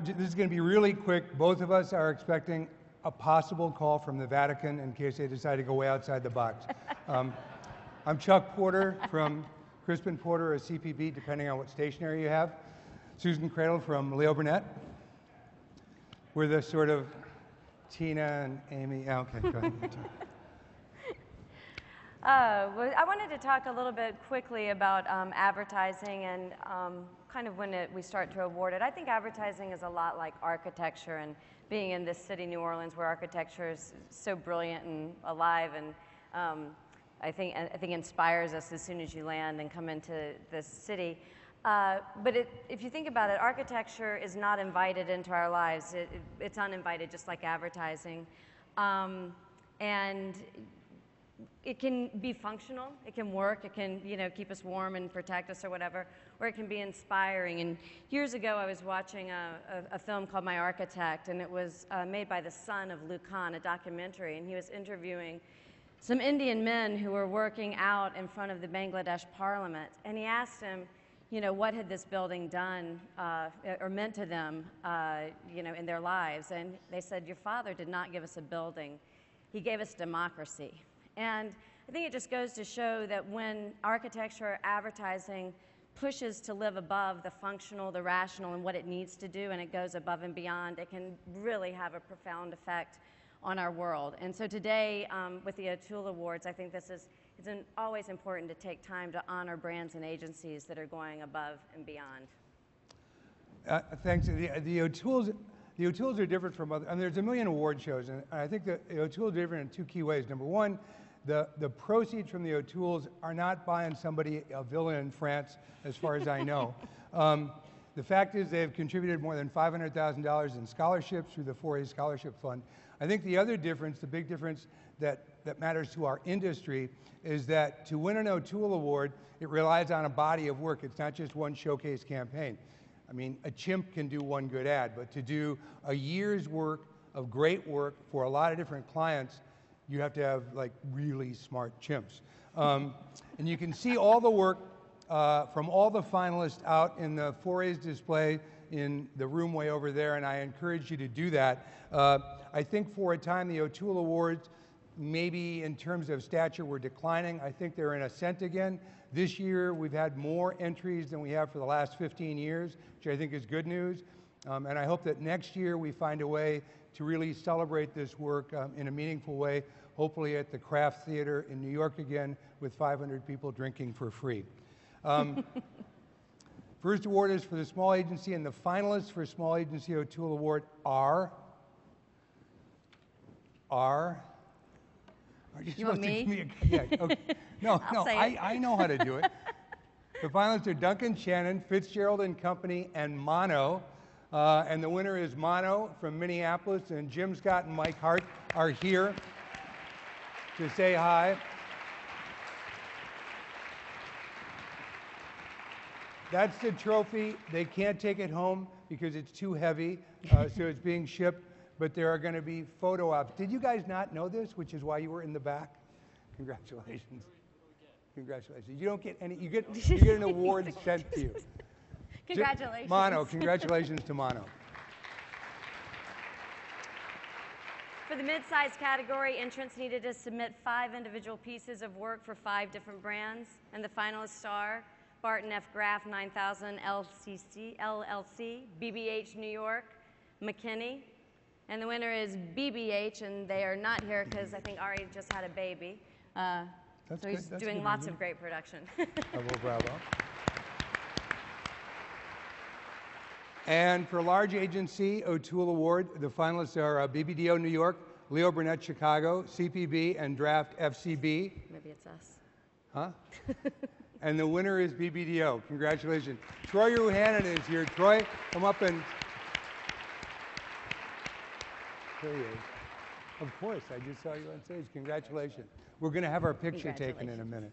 this is going to be really quick. Both of us are expecting a possible call from the Vatican in case they decide to go way outside the box. I'm Chuck Porter from Crispin Porter or CP+B, depending on what stationery you have. Susan Credle from Leo Burnett. We're the sort of Tina and Amy. Yeah, okay, go ahead. Well, I wanted to talk a little bit quickly about advertising and kind of when we start to award it. I think advertising is a lot like architecture, and being in this city, New Orleans, where architecture is so brilliant and alive, and I think inspires us as soon as you land and come into this city. But if you think about it, architecture is not invited into our lives. It's uninvited, just like advertising. And it can be functional, it can work, it can keep us warm and protect us or whatever, or it can be inspiring. And years ago I was watching a film called My Architect, and it was made by the son of Luke Khan, a documentary, and he was interviewing some Indian men who were working out in front of the Bangladesh parliament, and he asked him, what had this building done or meant to them, in their lives? And they said, your father did not give us a building, he gave us democracy. And I think it just goes to show that when architecture or advertising pushes to live above the functional, the rational, and what it needs to do, and it goes above and beyond, it can really have a profound effect on our world. And so today, with the O'Toole Awards, I think it's always important to take time to honor brands and agencies that are going above and beyond. Thanks. The O'Tooles are different from other, and there's a million award shows, and I think the O'Tooles are different in two key ways. Number one, the proceeds from the O'Tooles are not buying somebody a villa in France, as far as I know. The fact is they've contributed more than $500,000 in scholarships through the 4A Scholarship Fund. I think the other difference, the big difference that matters to our industry, is that to win an O'Toole Award, it relies on a body of work. It's not just one showcase campaign. I mean, a chimp can do one good ad, but to do a year's work of great work for a lot of different clients, you have to have like really smart chimps. And you can see all the work from all the finalists out in the 4A's display in the room way over there, and I encourage you to do that. I think for a time the O'Toole Awards, maybe in terms of stature, were declining. I think they're in ascent again. This year we've had more entries than we have for the last 15 years, which I think is good news. And I hope that next year we find a way to really celebrate this work in a meaningful way, hopefully at the Kraft Theater in New York again with 500 people drinking for free. First award is for the small agency, and the finalists for Small Agency O'Toole Award are you want me? Yeah, okay. No, I know how to do it. The finalists are Duncan Shannon, Fitzgerald and Company, and Mono. And the winner is Mono from Minneapolis, and Jim Scott and Mike Hart are here to say hi. That's the trophy. They can't take it home because it's too heavy, so it's being shipped, but there are going to be photo ops. Did you guys not know this, which is why you were in the back? Congratulations. Congratulations. You don't get any, you get an award sent to you. Congratulations. Mono, congratulations to Mono. For the mid-size category, entrants needed to submit 5 individual pieces of work for 5 different brands, and the finalists are Barton F. Graff 9000 LLC, BBH New York, McKinney, and the winner is BBH, and they are not here because I think Ari just had a baby. So he's doing lots of great production. Bravo, bravo. And for large agency O'Toole Award, the finalists are BBDO New York, Leo Burnett Chicago, CP+B, and Draft FCB. Maybe it's us. Huh? And the winner is BBDO. Congratulations. Troy Ruhanen is here. Troy, come up and... There he is. Of course, I just saw you on stage. Congratulations. We're going to have our picture taken in a minute.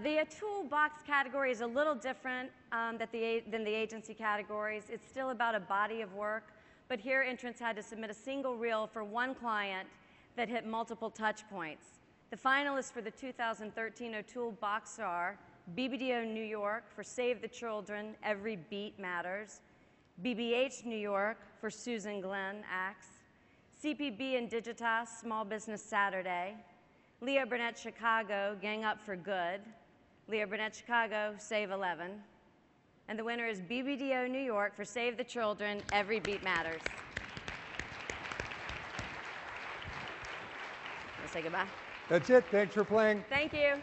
The O'Toole box category is a little different than the agency categories. It's still about a body of work, but here entrants had to submit a single reel for one client that hit multiple touch points. The finalists for the 2013 O'Toole box are BBDO New York for Save the Children, Every Beat Matters, BBH New York for Susan Glenn Axe, CP+B and Digitas Small Business Saturday, Leo Burnett Chicago Gang Up for Good, Leo Burnett Chicago Save 11, and the winner is BBDO New York for Save the Children, Every Beat Matters. Want to say goodbye? That's it. Thanks for playing. Thank you.